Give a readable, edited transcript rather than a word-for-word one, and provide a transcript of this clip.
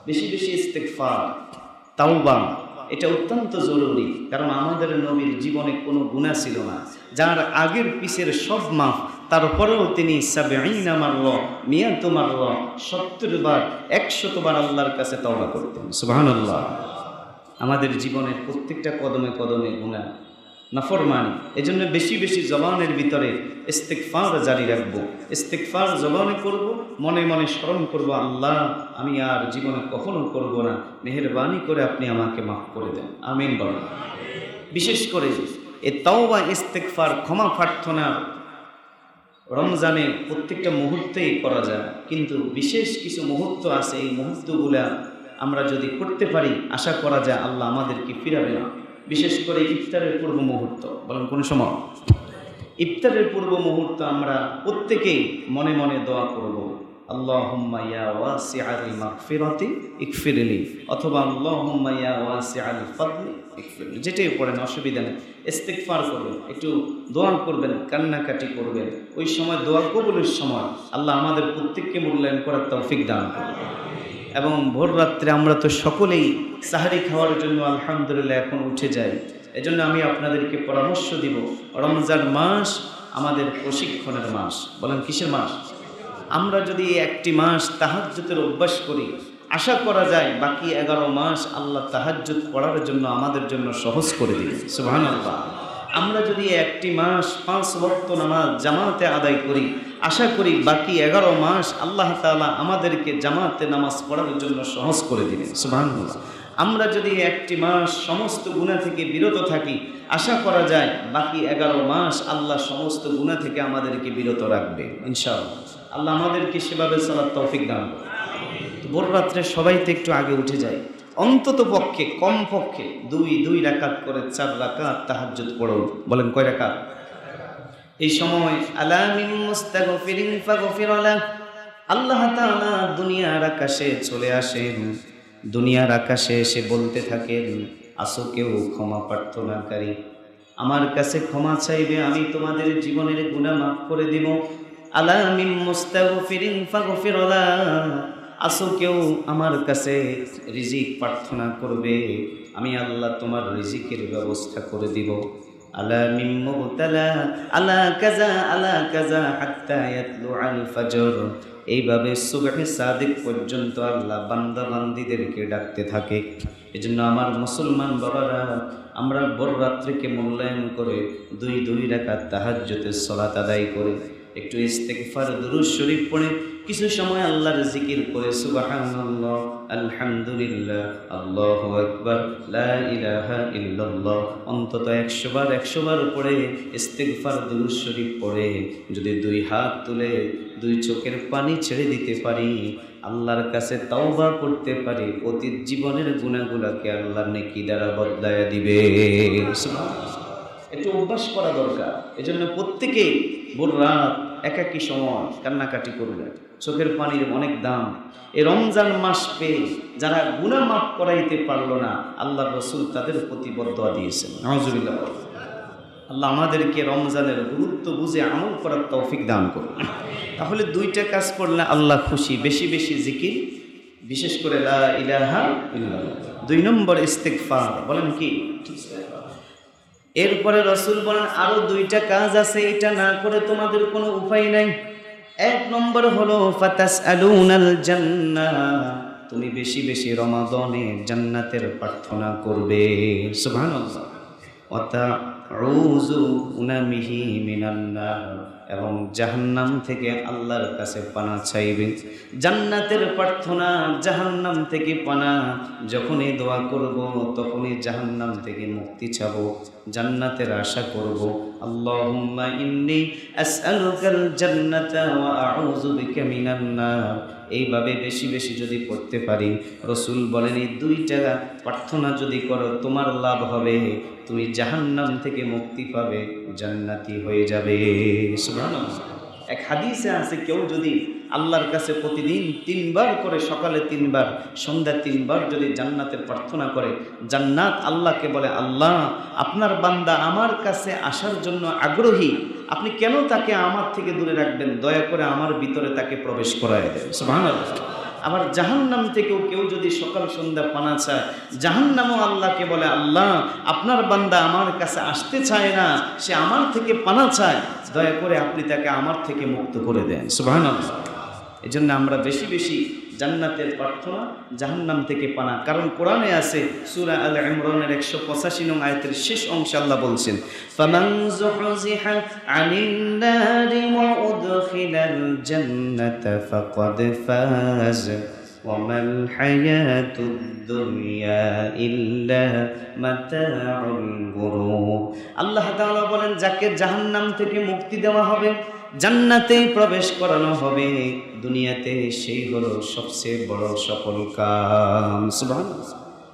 বেশি বেশি ইস্তেগফার, তাওবা, এটা অত্যন্ত জরুরি। কারণ আমাদের নবীর জীবনে কোনো গুনাহ ছিল না, যার আগের পিছের সব মাফ, তারপরেও তিনি ৭০ মাররা, ১০০ মাররা, ৭০ বার, ১০০ বার আল্লাহর কাছে তওবা করতেন। সুবহানাল্লাহ। আমাদের জীবনের প্রত্যেকটা কদমে কদমে গুনাহ, নাফরমানি। এজন্য বেশি বেশি জবানের ভিতরে ইস্তিগফার জারি রাখবো। ইস্তিগফার জবানে করব, মনে মনে স্মরণ করব, আল্লাহ আমি আর জীবনে কখনো করব না, মেহেরবানি করে আপনি আমাকে মাফ করে দেন। আমিন বলেন। বিশেষ করে এ তাওবা ইস্তিগফার ক্ষমা প্রার্থনা রমজানে প্রত্যেকটা মুহূর্তেই করা যায়, কিন্তু বিশেষ কিছু মুহূর্ত আছে, এই মুহূর্তগুলা আমরা যদি করতে পারি আশা করা যায় আল্লাহ আমাদেরকে ফিরাবে না। বিশেষ করে ইফতারের পূর্ব মুহূর্ত, বলেন কোন সময়? ইফতারের পূর্ব মুহূর্ত আমরা প্রত্যেকেই মনে মনে দোয়া করব, আল্লাহুম্মা ইয়া ওয়াসিআল মাগফিরাতি ইগফিরলি, অথবা আল্লাহুম্মা ইয়া ওয়াসিআল ফাদলি ইগফিরলি, যেটাই পড়েন অসুবিধা নেই। ইস্তিগফার করবেন, একটু দোয়া করবেন, কান্নাকাটি করবেন। ওই সময় দোয়া কবুলের সময় আল্লাহ আমাদের প্রত্যেককে মূল্যায়ন করার তৌফিক দান করবেন। এবং ভোর রাত্রে আমরা তো সকলেই সাহারি খাওয়ার জন্য আলহামদুলিল্লাহ এখন উঠে যাই। এজন্য আমি আপনাদেরকে পরামর্শ দিব, রমজান মাস আমাদের প্রশিক্ষণের মাস। বলেন কিসের মাস? আমরা যদি একটি মাস তাহাজ্জুদের অভ্যাস করি, আশা করা যায় বাকি 11 মাস আল্লাহ তাহাজ্জুদ পড়ার জন্য আমাদের জন্য সহজ করে দিবেন। সুবহানাল্লাহ। আমরা যদি একটি মাস 5 ওয়াক্ত নামাজ জামাতে আদায় করি, আশা করি বাকি 11 মাস আল্লাহ তাআলা আমাদেরকে জামাতে নামাজ পড়ার জন্য সহজ করে দিবেন। সুবহানাল্লাহ। আমরা যদি একটি মাস সমস্ত গুনাহ থেকে বিরত থাকি, আশা করা যায় বাকি 11 মাস আল্লাহ সমস্ত গুনাহ থেকে আমাদেরকে বিরত রাখবে ইনশাআল্লাহ। আল্লাহ আমাদেরকে সেভাবে চলার তৌফিক দান করুন। ভোর রাত্রে সবাই তো একটু আগে উঠে যায়, অন্তত পক্ষে কম পক্ষে দুই রাকাত করে 4 রাকাত তাহাজ্জুদ পড়ুন। বলেন কয় রাকাত? এই সময় আলা মিন মুস্তাগফিরিন ফাগফির লাহ, আল্লাহ তাআলা দুনিয়ার আকাশে চলে আসেন, দুনিয়ার আকাশে এসে বলতে থাকেন, আসো কেউ ক্ষমা প্রার্থনাকারী, আমার কাছে ক্ষমা চাইবে, আমি তোমাদের জীবনের গুনাহ মাফ করে দিব। আলা মিন মুস্তাগফিরিন ফাগফির লাহ, আসো কেউ আমার কাছে রিজিক প্রার্থনা করবে, আমি আল্লাহ তোমার রিজিকের ব্যবস্থা করে দিব। আলা মিন মুবতালা আলা কাজা হাত্তা ইয়াতলু আল ফজর, এইভাবে সুবহে সাদিক পর্যন্ত আল্লাহ বান্দা বান্দীদেরকে ডাকতে থাকে। এজন্য আমার মুসলমান বাবারা, আমরা ভোর রাত্রিকে মূল্যায়ন করে দুই রাকাত তাহাজ্জুদের সালাত আদায় করে একটু ইস্তিগফার দুরূদ শরীফ পড়ে কিছু সময় আল্লাহর জিকির করে সুবহানাল্লাহ, আলহামদুলিল্লাহ, আল্লাহু আকবার, লা ইলাহা ইল্লাল্লাহ অন্তত 100 বার পড়ে ইস্তিগফার দুরূদ শরীফ পড়ে যদি 2 হাত তুলে 2 চোখের পানি ছেড়ে দিতে পারি, আল্লাহর কাছে তাওবা করতে পারি, অতীত জীবনের গুনাহগুলোকে আল্লাহ নেকি দ্বারা বদলায়া দিবে। সুবহানাল্লাহ। একটু অভ্যাস করা দরকার। এজন্য প্রত্যেকেই ভোর রাত একাকী সময় কান্নাকাটি করবে, চোখের পানির অনেক দাম। এই রমজান মাস পেয়ে যারা গুনাহ মাফ করাইতে পারলো না, আল্লাহ রাসূল তাদের প্রতি বদদোয়া দিয়েছেন। নাউজুবিল্লাহ। আল্লাহ আমাদেরকে রমজানের গুরুত্ব বুঝে আমল করার তৌফিক দান করুন। তাহলে 2টা কাজ করলে আল্লাহ খুশি, বেশি বেশি জিকির, বিশেষ করে লা ইলাহা ইল্লাল্লাহ। 2 নম্বর ইস্তিগফার। বলেন কি? এরপরে রাসূল বলেন আরো 2টা কাজ আছে, এটা না করে তোমাদের কোনো উপায় নাই। 1 নম্বর হলো ফাতাসআলুনাল জান্নাহ, তুমি বেশি বেশি রমাদানে জান্নাতের প্রার্থনা করবে। সুবহানাল্লাহ। ওয়া তাউযুনা মিহি মিনান নার, এবং জাহান্নাম থেকে আল্লাহর কাছে পানা চাইবে। জান্নাতের প্রার্থনা, জাহান্নাম থেকে পানা, যখনই দোয়া করব তখনই জাহান্নাম থেকে মুক্তি চাবো, জান্নাতের আশা করব। আল্লাহুম্মা ইন্নী আসআলুকাল জান্নাতা ওয়া আউযু বিকা মিনান নার, এইভাবে বেশি বেশি যদি পড়তে পারি, রাসূল বলেন এই 2টা প্রার্থনা যদি করো তোমার লাভ হবে, তুমি জাহান্নাম থেকে মুক্তি পাবে, জান্নাতি হয়ে যাবে। সুবহানাল্লাহ। এক হাদিসে আছে, কেউ যদি আল্লাহর কাছে প্রতিদিন 3 বার করে, সকালে 3 বার, সন্ধ্যা 3 বার যদি জান্নাতের প্রার্থনা করে, জান্নাত আল্লাহকে বলে, আল্লাহ আপনার বান্দা আমার কাছে আসার জন্য আগ্রহী, আপনি কেন তাকে আমার থেকে দূরে রাখবেন, দয়া করে আমার ভিতরে তাকে প্রবেশ করায় দেন। সুবহানাল্লাহ। আবার জাহান্নাম থেকেও কেউ যদি সকাল সন্ধ্যা পানা চায়, জাহান্নামও আল্লাহকে বলে, আল্লাহ আপনার বান্দা আমার কাছে আসতে চায় না, সে আমার থেকে পানা চায়, দয়া করে আপনি তাকে আমার থেকে মুক্ত করে দেন। সুবহানাল্লাহ। এই জন্য আমরা বেশি বেশি জান্নাতের প্রার্থনা, জাহান্নাম থেকে পানা। কারণ কোরআনে আছে সূরা আল ইমরানের 185 নং আয়াতের শেষ অংশে আল্লাহ বলছেন, ফামান যুহজিহা আনিন নারি ওয়া উদখিলাল জান্নাতা ফাকাদ ফাজ ওয়া মাল হায়াতুদ দুনিয়া ইল্লা মাতাউল গুরুর। আল্লাহ তাআলা বলেন, যাকে জাহান্নাম থেকে মুক্তি দেওয়া হবে, জান্নাতে প্রবেশ করানো হবে, দুনিয়াতে সেই হলো সবচেয়ে বড় সফল কাম। সুবহানাল্লাহ।